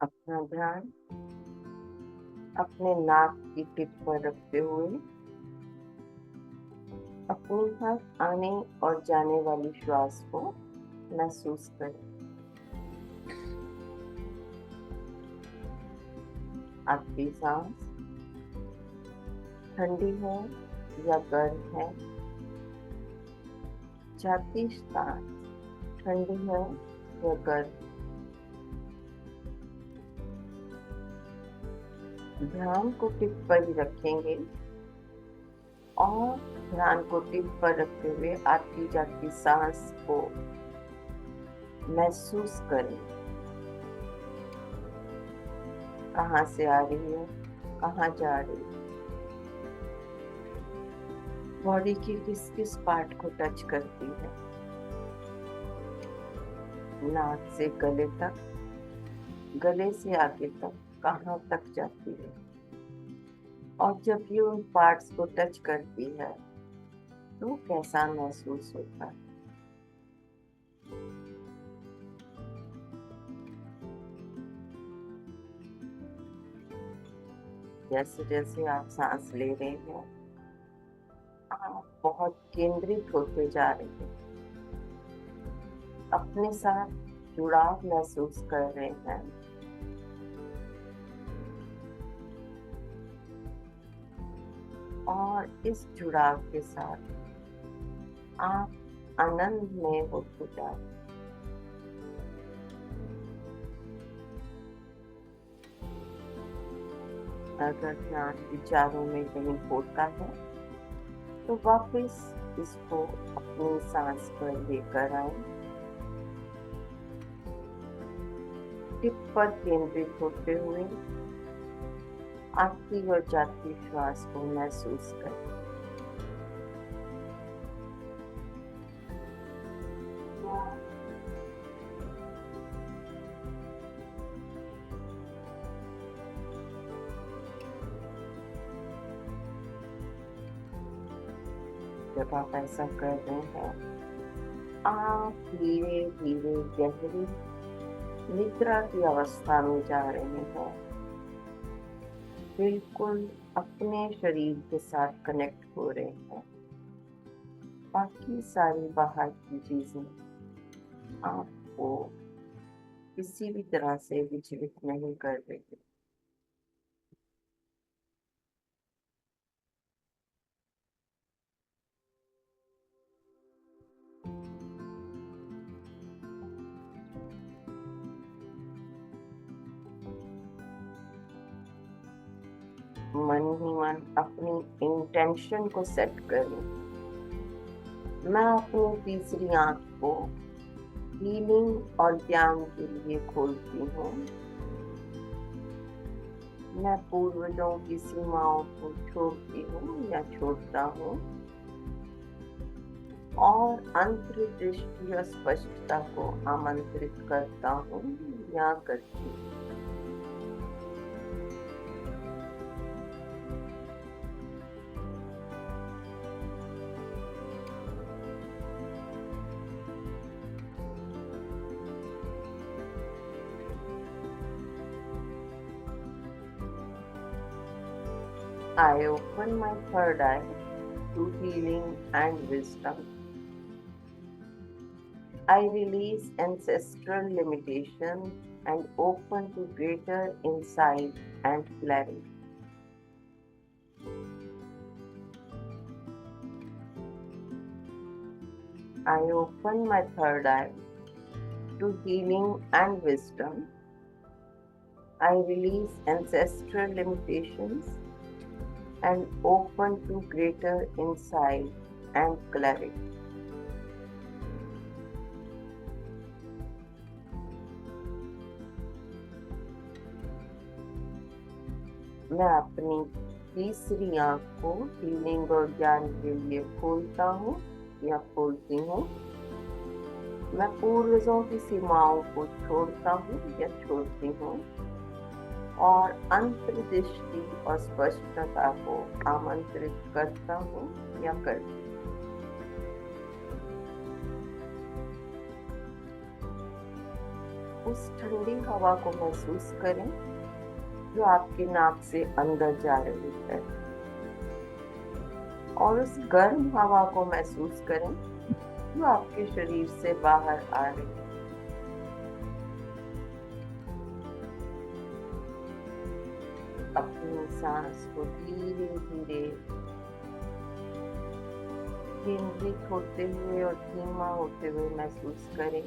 अपना ध्यान अपने नाक की टिप पर रखते हुए अपनी हर आने और जाने वाली श्वास को महसूस करें। आपकी सांस ठंडी है या गर्म है? जाती सांस ठंडी है या गर्म? ध्यान को टिप पर ही रखेंगे और ध्यान को टिप पर रखते हुए आती जाती सांस को महसूस करें। कहाँ से आ रही है, कहाँ जा रही है, बॉडी की किस किस पार्ट को टच करती है। नाक से गले तक, गले से आगे तक कहाँ तक जाती है। और जब ये उन पार्ट्स को टच करती है तो कैसा महसूस होता है। जैसे जैसे आप सांस ले रहे हैं आप बहुत केंद्रित होते जा रहे हैं, अपने साथ जुड़ाव महसूस कर रहे हैं। और इस जुड़ाव के साथ आप आनंद में होते जा रहे हैं। अगर ध्यान विचारों में कहीं होता है तो वापस इसको अपनी सांस पर लेकर आए। टिप पर केंद्रित होते हुए आती और जाती श्वास को महसूस करें। जब आप ऐसा कर रहे हैं आप धीरे धीरे गहरी निद्रा की अवस्था में जा रहे हैं। बिल्कुल अपने शरीर के साथ कनेक्ट हो रहे हैं। बाकी सारी बाहर की चीजें आपको किसी भी तरह से विचलित नहीं कर रही। मन ही मन अपनी इंटेंशन को सेट करें। मैं अपनी तीसरी आंख को हीलिंग और ज्ञान के लिए खोलती हूँ। मैं पूर्वजों की सीमाओं को छोड़ती हूँ या छोड़ता हूँ और अंतर्दृष्टि और स्पष्टता को आमंत्रित करता हूँ या करती हूँ। I open my third eye to healing and wisdom. I release ancestral limitations and open to greater insight and clarity. I open my third eye to healing and wisdom. I release ancestral limitations and open to greater insight and clarity. मैं अपनी तीसरी आंख को healing और ज्ञान के लिए खोलता हूँ या खोलती हूँ। मैं पूर्वजों की सीमाओं को छोड़ता हूँ या छोड़ती हूँ और अंतर्दृष्टि और स्पष्टता को आमंत्रित करता हूँ या करती हूँ। उस ठंडी हवा को महसूस करें जो आपके नाक से अंदर जा रही है, और उस गर्म हवा को महसूस करें जो आपके शरीर से बाहर आ रही है। अपनी सांस को धीरे धीरे केंद्रित होते हुए और धीमा होते हुए महसूस करें।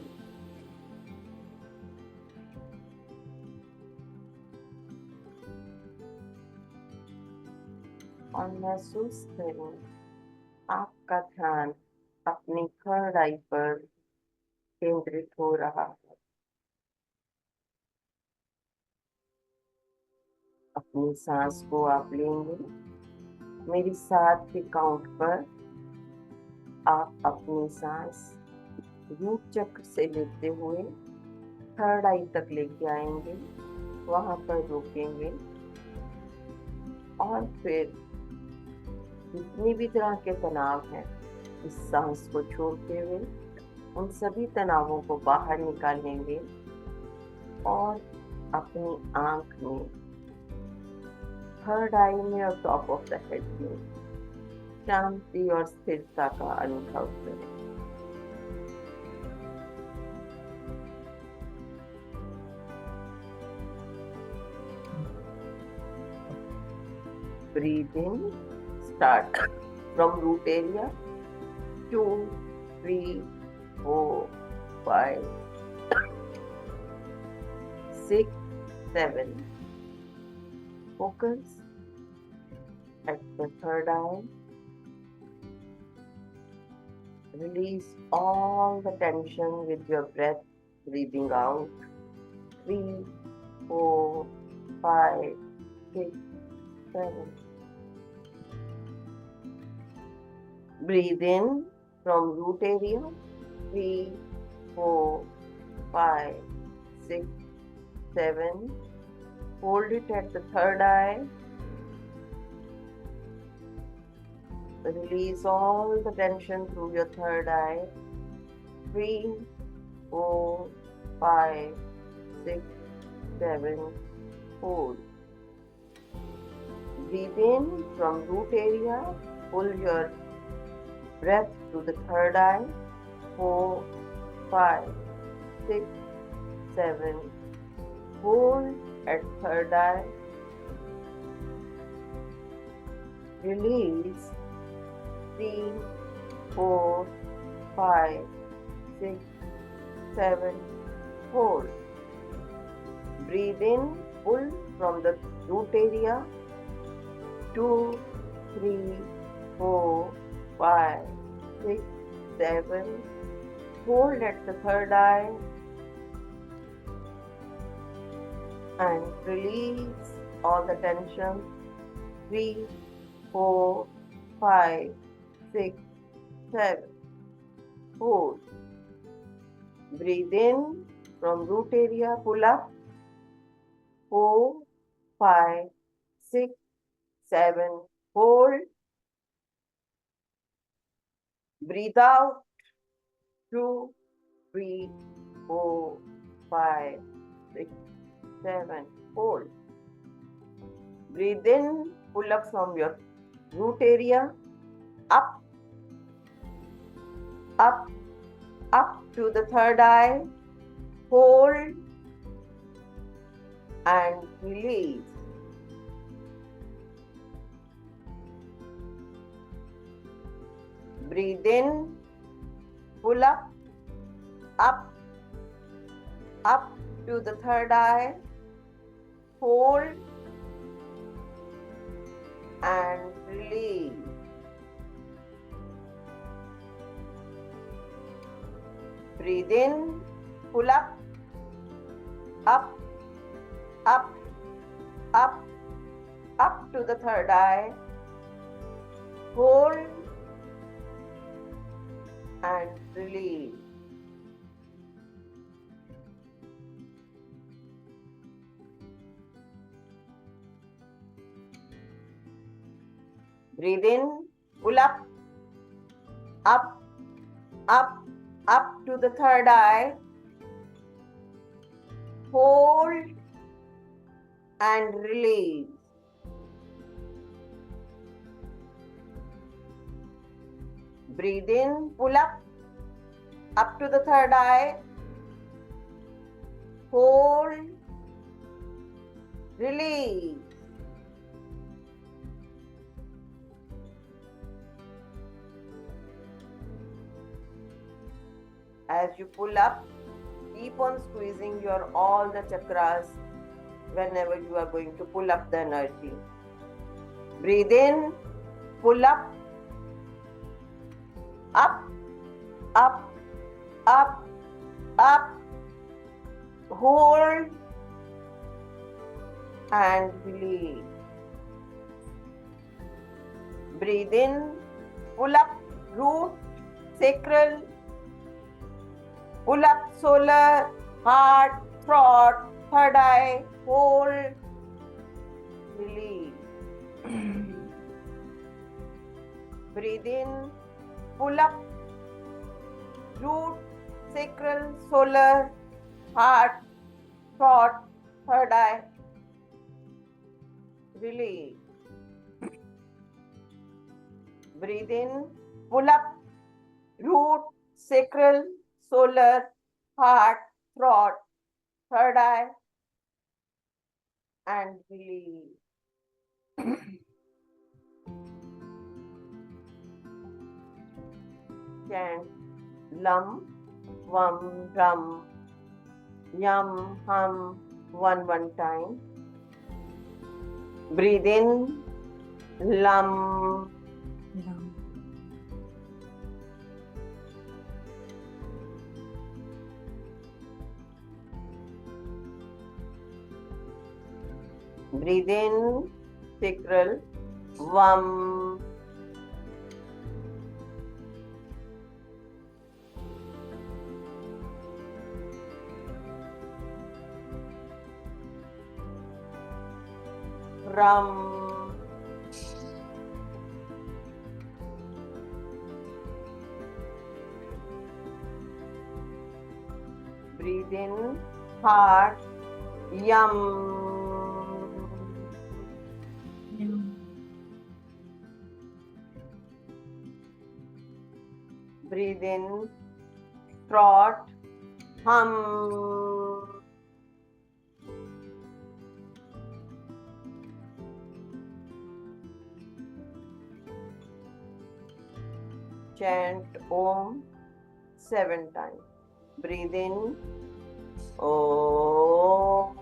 और महसूस करें आपका ध्यान अपनी थर्ड आई पर केंद्रित हो रहा है। अपनी सांस को आप लेंगे। मेरी 7 के काउंट पर आप अपनी सांस रूट चक्र से लेते हुए थर्ड आई तक लेके आएंगे, वहां पर रोकेंगे और फिर जितनी भी तरह के तनाव हैं, इस सांस को छोड़ते हुए उन सभी तनावों को बाहर निकालेंगे और अपनी आंख में, थर्ड आई में और टॉप ऑफ द हेड में शांति और स्थिरता का अनुभव करें। Breathe in, start from root area, 2, 3, 4, 5, 6, 7. Focus at the third eye. Release all the tension with your breath, breathing out. 3, 4, 5, 6, 7. Breathe in from root area, 3, 4, 5, 6, 7. Hold it at the third eye. Release all the tension through your third eye. 3, 4, 5, 6, 7. Hold. Breathe in from root area. Pull your breath to the third eye. 4, 5, 6, 7. Hold at third eye. Release. 3, 4, 5, 6, 7. Hold. Breathe in. Pull from the root area. 2, 3, 4, 5, 6, 7. Hold at the third eye and release all the tension. 3, 4, 5, 6, 7. Hold. Breathe in from root area, pull up. 4, 5, 6, 7. Hold. Breathe out. 2, 3, 4, 5, 6, 7. Hold. Breathe in. Pull up from your root area. Up. Up. Up to the third eye. Hold. And release. Breathe in, pull up, up, up to the third eye, hold, and release. Breathe in, pull up, up, up, up, up to the third eye, hold, and release. Breathe in, pull up, up, up, up to the third eye, hold and release. Breathe in, pull up to the third eye. Hold, release. As you pull up, keep on squeezing your all the chakras whenever you are going to pull up the energy. Breathe in, pull up, up, up, up, up. Hold and release. Breathe in, pull up, root, sacral, pull up, solar, heart, throat, third eye, hold, release. Breathe in, pull up, root, sacral, solar, heart, throat, third eye, release. Breathe in, pull up, root, sacral, solar, heart, throat, third eye, and release. Chant Lam, Vam, Ram, Yam, Hum, one time. Breathe in, Lam, Lam. Breathe in, sacral, Vam. Ram. Breathe in, heart, Yam. Yam. Breathe in, throat, Hum. Chant Om 7 times. Breathe in, Om.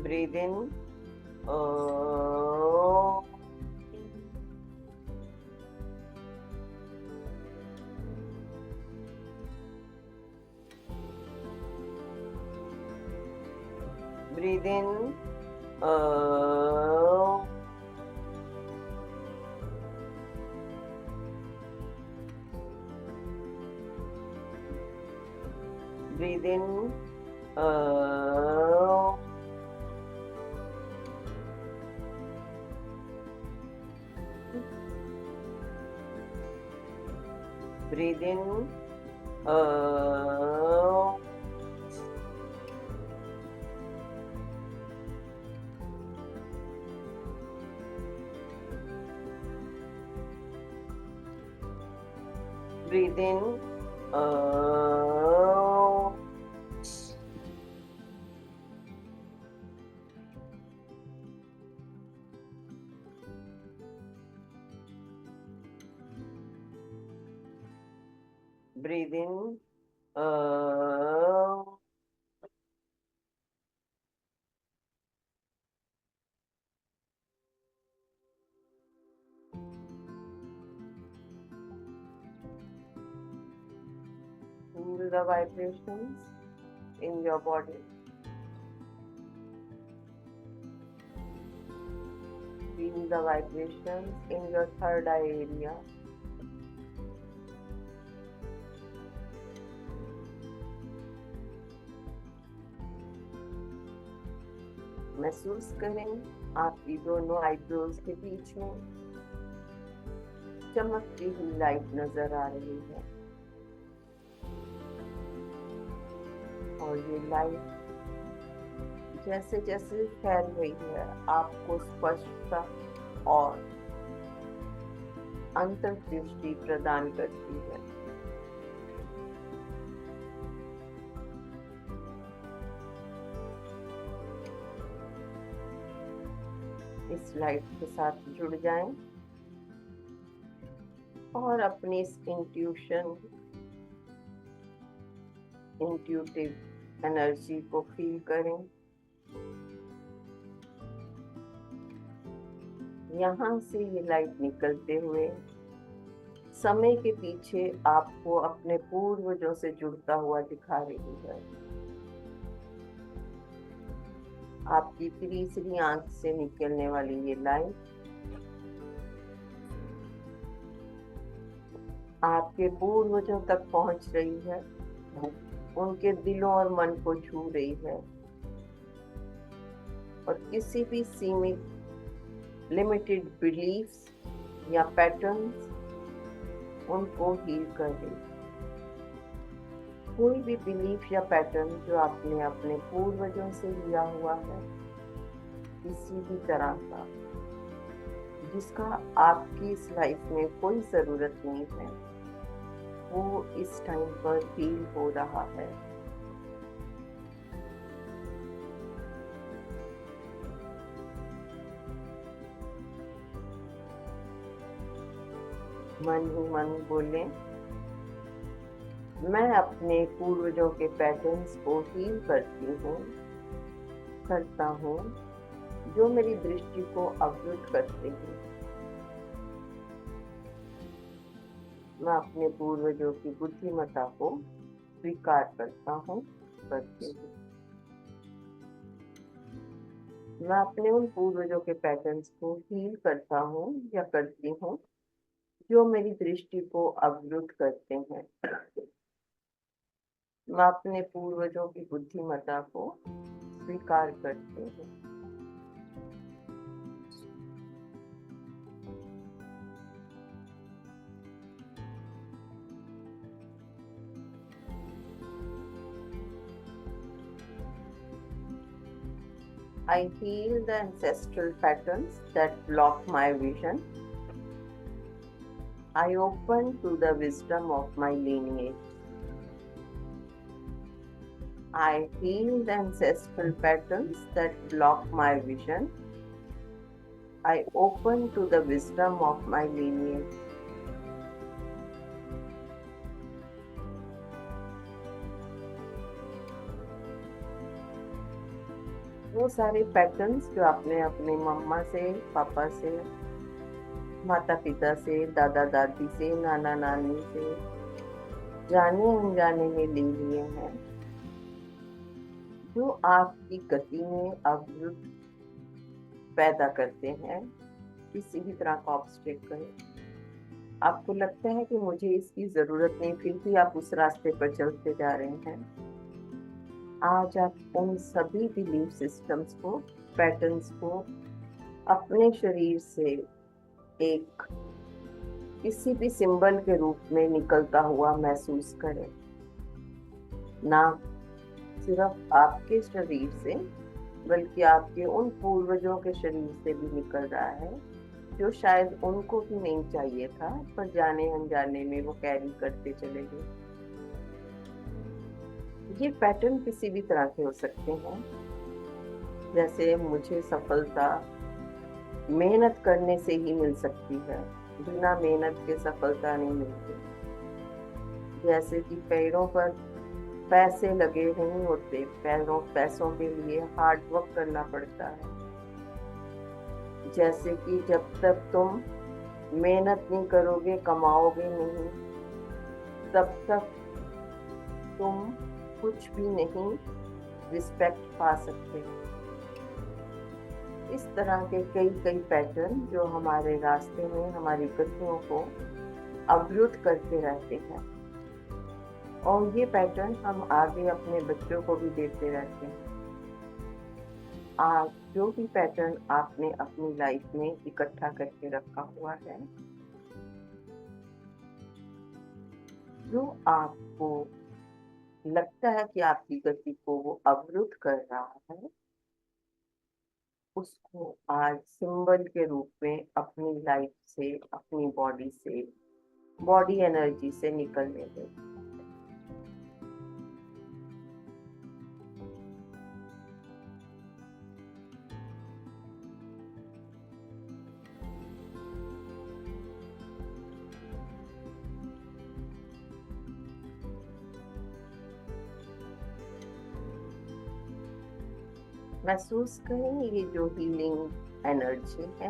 Breathe in, Om. Breathe in, Om. Breathe in, Om. Breathe in, Om. Breathe in, Om. Breathe in, Om. Feel the vibrations in your body. Feel the vibrations in your third eye area. महसूस करें आपकी दोनों eyebrows के बीच में चमकती हुई light नजर आ रही है और ये लाइट जैसे जैसे फैल रही है आपको स्पष्टता और अंतर्दृष्टि प्रदान करती है। इस लाइट के साथ जुड़ जाएं और अपनी इस इंट्यूटिव एनर्जी को फील करें। यहाँ से ये लाइट निकलते हुए समय के पीछे आपको अपने पूर्वजों से जुड़ता हुआ दिखा रही है। आपकी तीसरी आंख से निकलने वाली ये लाइट आपके पूर्वजों तक पहुंच रही है, उनके दिलों और मन को छू रही है और किसी भी सीमित लिमिटेड बिलीफ्स या पैटर्न्स उनको हील कर रही है। कोई भी बिलीफ या पैटर्न जो आपने अपने पूर्वजों से लिया हुआ है, किसी भी तरह का जिसका आपकी इस लाइफ में कोई जरूरत नहीं है, वो इस टाइम पर फील हो रहा है। मन ही मन बोले, मैं अपने पूर्वजों के पैटर्न्स को हील करता हूँ जो मेरी दृष्टि को अवरुद्ध करते हैं। मैं अपने पूर्वजों की बुद्धिमत्ता को स्वीकार करता हूँ, करती हूँ। मैं अपने उन पूर्वजों के पैटर्न्स को हील करता हूँ या करती हूँ जो मेरी दृष्टि को अवरुद्ध करते हैं। मैं अपने पूर्वजों की बुद्धिमत्ता को स्वीकार करती हूँ। I heal the ancestral patterns that block my vision. I open to the wisdom of my lineage. I heal the ancestral patterns that block my vision. I open to the wisdom of my lineage. वो सारे patterns जो आपने अपने मम्मा से, पापा से, माता पिता से, दादा दादी से, नाना नानी से जाने अनजाने में ले लिए हैं, जो आपकी गति में अवरुद्ध पैदा करते हैं, किसी भी तरह का ऑब्स्टेकल। आपको लगता है कि मुझे इसकी जरूरत नहीं, फिर भी आप उस रास्ते पर चलते जा रहे हैं। आज आप उन सभी बिलीफ सिस्टम्स को, पैटर्न्स को अपने शरीर से एक किसी भी सिंबल के रूप में निकलता हुआ महसूस करें। ना सिर्फ आपके शरीर से, बल्कि आपके उन पूर्वजों के शरीर से भी निकल रहा है, जो शायद उनको भी नहीं चाहिए था, पर जाने अनजाने में वो कैरी करते चले गए। ये पैटर्न किसी भी तरह के हो सकते हैं, जैसे मुझे सफलता मेहनत करने से ही मिल सकती है, बिना मेहनत के सफलता नहीं मिलती। जैसे कि पैरों पर पैसे लगे नहीं होते, पैसों के लिए हार्ड वर्क करना पड़ता है। जैसे कि जब तक तुम मेहनत नहीं करोगे, कमाओगे नहीं, तब तक तुम कुछ भी नहीं रिस्पेक्ट पा सकते। इस तरह के कई पैटर्न जो हमारे रास्ते में हमारी गतियों को अवरुद्ध करते रहते हैं, और ये पैटर्न हम आगे अपने बच्चों को भी देते रहते हैं। आज जो भी पैटर्न आपने अपनी लाइफ में इकट्ठा करके रखा हुआ है, जो आपको लगता है कि आपकी गति को वो अवरुद्ध कर रहा है, उसको आज सिंबल के रूप में अपनी लाइफ से, अपनी बॉडी से, बॉडी एनर्जी से निकलने दें। महसूस करें ये जो हीलिंग एनर्जी है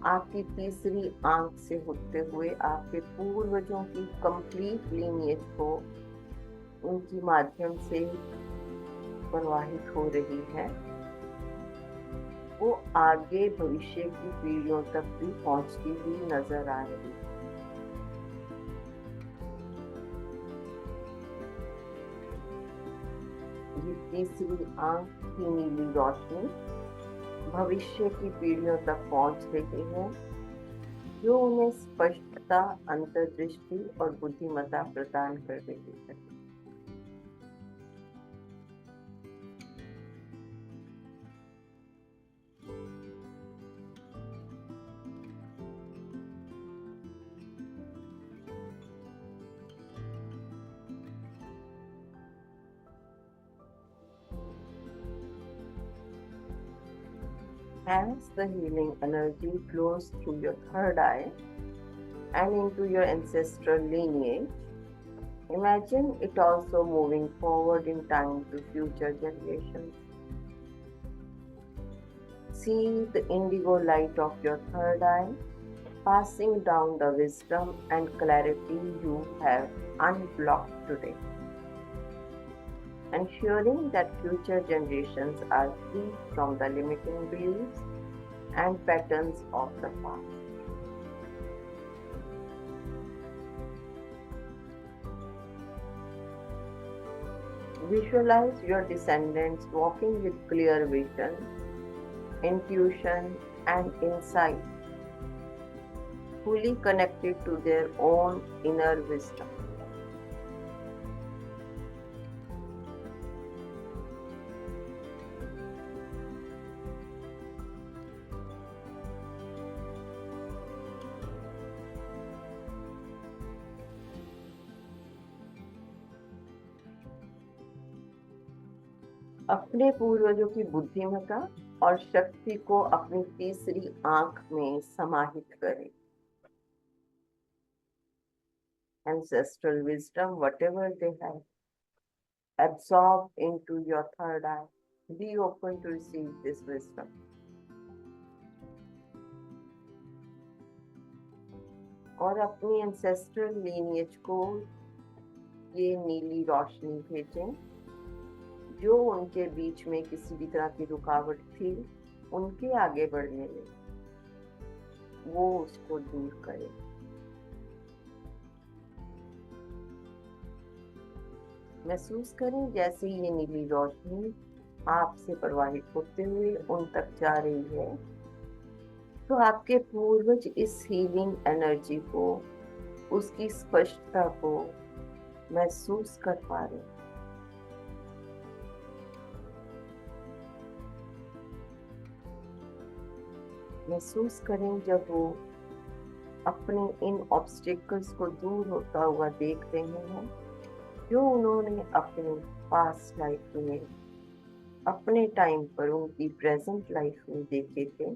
आपकी तीसरी आंख से होते हुए आपके पूर्वजों की कंप्लीट लीनिएज को उनकी माध्यम से प्रवाहित हो रही है। वो आगे भविष्य की पीढ़ियों तक भी पहुंचती हुई नजर आ रही है। ये तीसरी आंख की नीली रोशनी भविष्य की पीढ़ियों तक पहुंच रही है, जो उन्हें स्पष्टता, अंतर्दृष्टि और बुद्धिमत्ता प्रदान कर रही है। As the healing energy flows through your third eye and into your ancestral lineage, imagine it also moving forward in time to future generations. See the indigo light of your third eye passing down the wisdom and clarity you have unblocked today, ensuring that future generations are free from the limiting beliefs and patterns of the past. Visualize your descendants walking with clear vision, intuition, and insight, fully connected to their own inner wisdom. अपने पूर्वजों की बुद्धिमत्ता और शक्ति को अपनी तीसरी आंख में समाहित करें। Ancestral wisdom, whatever they have, absorb into your third eye. Be open to receive this wisdom. और अपनी ancestral lineage को ये नीली रोशनी भेजें, जो उनके बीच में किसी भी तरह की रुकावट थी उनके आगे बढ़ने में, वो उसको दूर करे। महसूस करें जैसे ये नीली रोशनी आपसे प्रवाहित होते हुए उन तक जा रही है, तो आपके पूर्वज इस हीलिंग एनर्जी को, उसकी स्पष्टता को महसूस कर पा रहे हैं। महसूस करें जब वो अपने इन ऑब्स्टिकल्स को दूर होता हुआ देख रहे हैं, जो उन्होंने अपने पास्ट लाइफ में, अपने टाइम पर, उनकी प्रेजेंट लाइफ में देखे थे।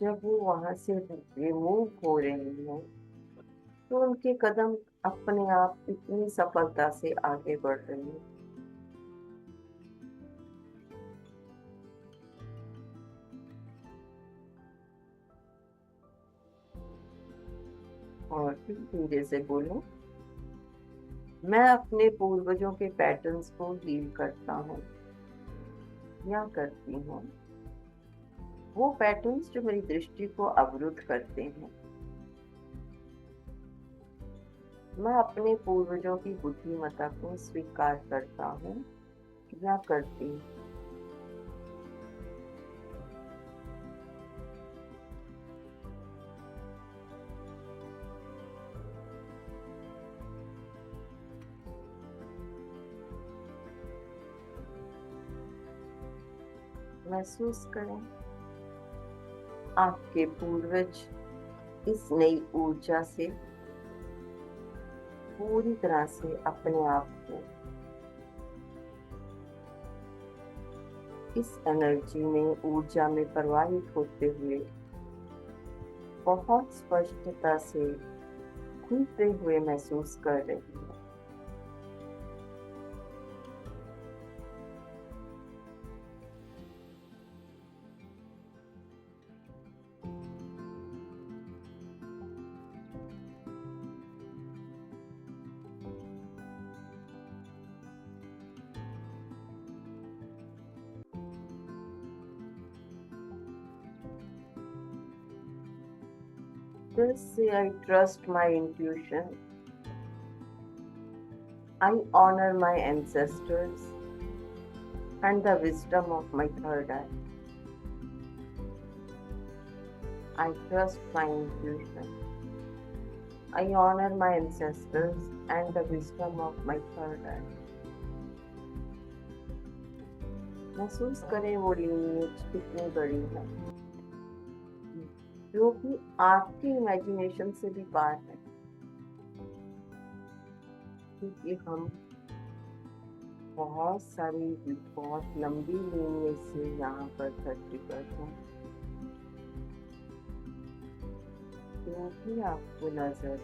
जब वो वहां से रिमूव हो रहे हैं, तो उनके कदम अपने आप इतनी सफलता से आगे बढ़ रहे हैं। और फिर धीरे से बोलो, मैं अपने पूर्वजों के पैटर्न्स को हील करता हूँ या करती हूँ। वो पैटर्न्स जो मेरी दृष्टि को अवरुद्ध करते हैं, मैं अपने पूर्वजों की बुद्धिमत्ता को स्वीकार करता हूँ या करती हूँ। महसूस करें आपके पूर्वज इस नई ऊर्जा से पूरी तरह से अपने आप को इस एनर्जी में ऊर्जा में प्रवाहित होते हुए बहुत स्पष्टता से खुलते हुए महसूस कर रही है। Just say I trust my intuition. I honor my ancestors and the wisdom of my third eye. I trust my intuition. I honor my ancestors and the wisdom of my third eye. महसूस करें वो lineage कितनी बड़ी है, जो कि आपकी imagination से भी पार है, क्योंकि हम बहुत लंबी लीनिएज से यहाँ पर धरती पर हैं। जो भी आपको नजर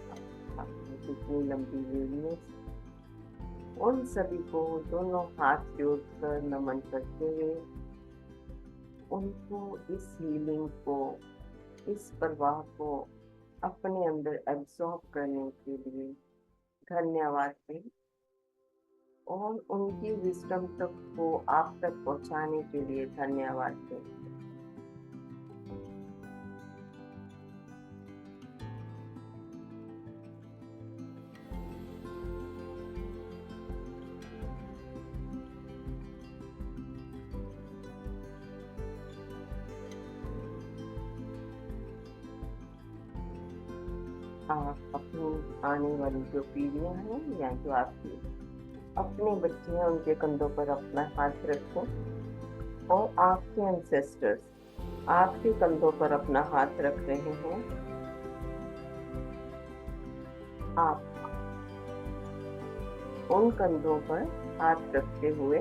आपने कितनी लंबी लीनिएज, उन सभी को दोनों हाथ जोड़कर नमन करते हुए उनको इस हीलिंग को, इस प्रवाह को अपने अंदर एब्जॉर्ब करने के लिए धन्यवाद दें और उनकी विजडम तक को आप तक पहुंचाने के लिए धन्यवाद दें। आप अपनी आने वाली जो पीढ़ियां हैं या जो आपके अपने बच्चे हैं उनके कंधों पर अपना हाथ रखो और आपके एंसेस्टर्स आपके कंधों पर अपना हाथ रख रहे हैं। आप उन कंधों पर हाथ रखते हुए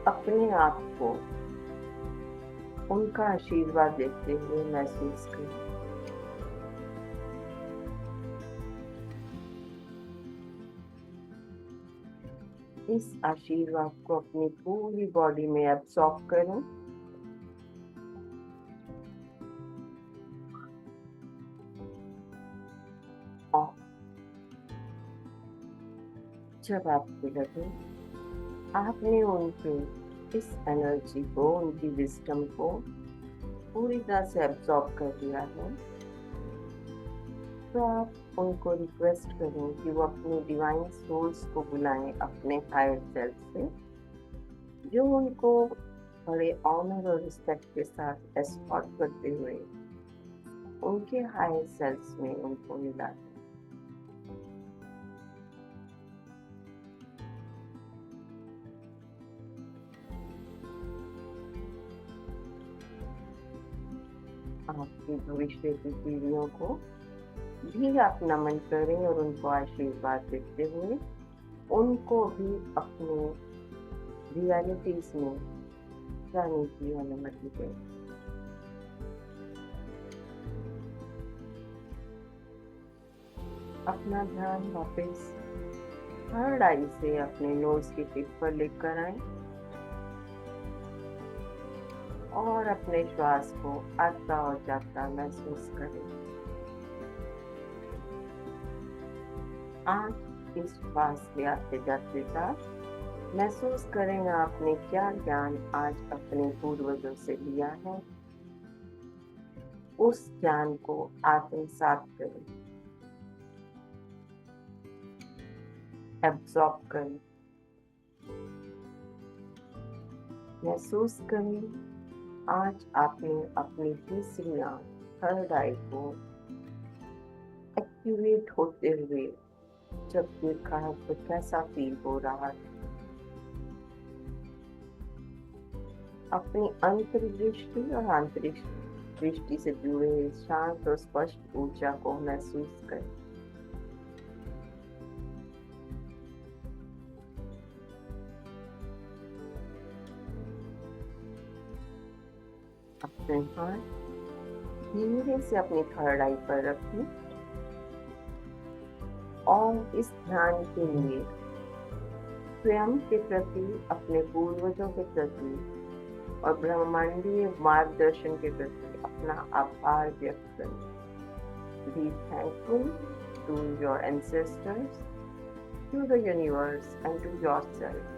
अपने आप को उनका आशीर्वाद देते हुए महसूस करें। इस आशीर्वाद को अपनी पूरी बॉडी में एब्सॉर्ब करें और जब आपको लगे आपने उनके इस एनर्जी को, उनकी विजडम को पूरी तरह से एब्सॉर्ब कर लिया है, तो आप उनको रिक्वेस्ट करें कि वो अपने डिवाइन सोल्स को बुलाएं अपने हायर सेल्फ से, जो उनको बड़े ऑनर और रिस्पेक्ट के साथ एस्कॉर्ट करते हुए उनके हायर सेल्फ में उनको मिला। आपकी भविष्य की पीढ़ियों को भी आप नमन करें और उनको आशीर्वाद देते हुए उनको भी अपने रियलिटीज में जाने की अनुमति दें। अपना ध्यान वापस थर्ड आई से अपने नोज की टिप पर लेकर आए और अपने श्वास को आता और जाता महसूस करें। आज इस श्वास के आते जाते साथ महसूस करें आपने क्या ज्ञान आज अपने पूर्वजों से लिया है, उस ज्ञान को आत्मसात करें, एब्सॉर्ब करें। महसूस करें आज आपने अपनी तीसरी आंख, थर्ड आई को एक्टिवेट होते हुए जब देखा है तो कैसा फील हो रहा है। अपनी अंतर्दृष्टि और आंतरिक दृष्टि से जुड़े शांत और स्पष्ट ऊर्जा को महसूस करें। अपने हाथ धीरे से अपनी थर्ड आई पर रखें और इस ध्यान के लिए स्वयं के प्रति, अपने पूर्वजों के प्रति और ब्रह्मांडीय मार्गदर्शन के प्रति अपना आभार व्यक्त करें। Be thankful to your ancestors, to the universe and to yourself.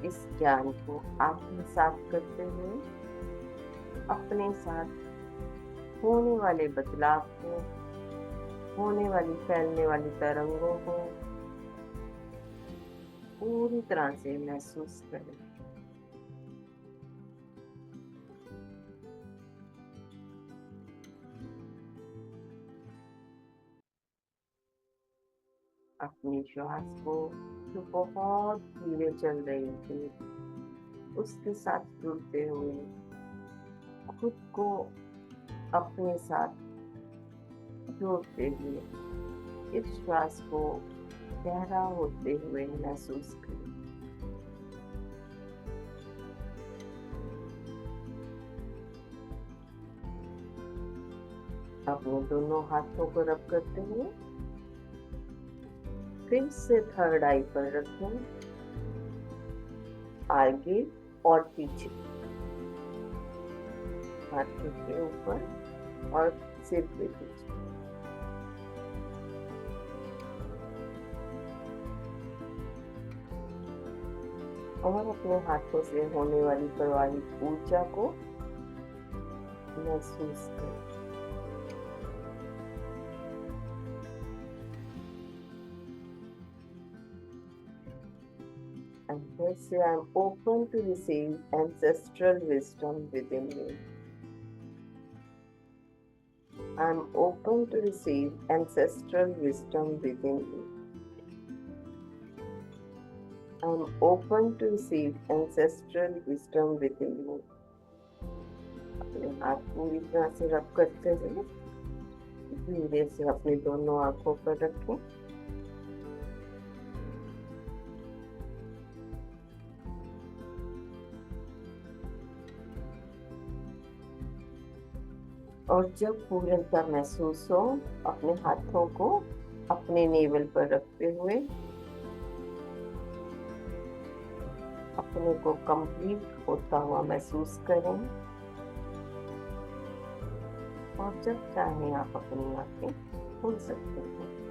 इस ज्ञान को आत्मसात करते हुए अपने साथ होने वाले बदलाव को, होने वाली फैलने वाली तरंगों को पूरी तरह से महसूस करें। अपनी श्वास को जो बहुत धीरे चल रही थी उसके साथ जुड़ते हुए खुद को अपने साथ जोड़ते हुए इस श्वास को गहरा होते हुए महसूस करें। अपने दोनों हाथों को रब करते हुए फिर से थर्ड आई पर रखें, आगे और पीछे, हाथों के ऊपर और सिर के पीछे। और अपने हाथों से होने वाली प्रवाहित ऊर्जा को महसूस करें। And let's say I'm open to receive ancestral wisdom within me. I'm open to receive ancestral wisdom within me. I'm open to receive ancestral wisdom within me. अपने हाथ पूरी तरह से रब करते हुए धीरे से अपनी दोनों आंखों पर रखें और जब पूर्णता महसूस हो अपने हाथों को अपने नेवल पर रखते हुए अपने को कंप्लीट होता हुआ महसूस करें और जब चाहें आप अपनी आंखें खोल सकते हैं।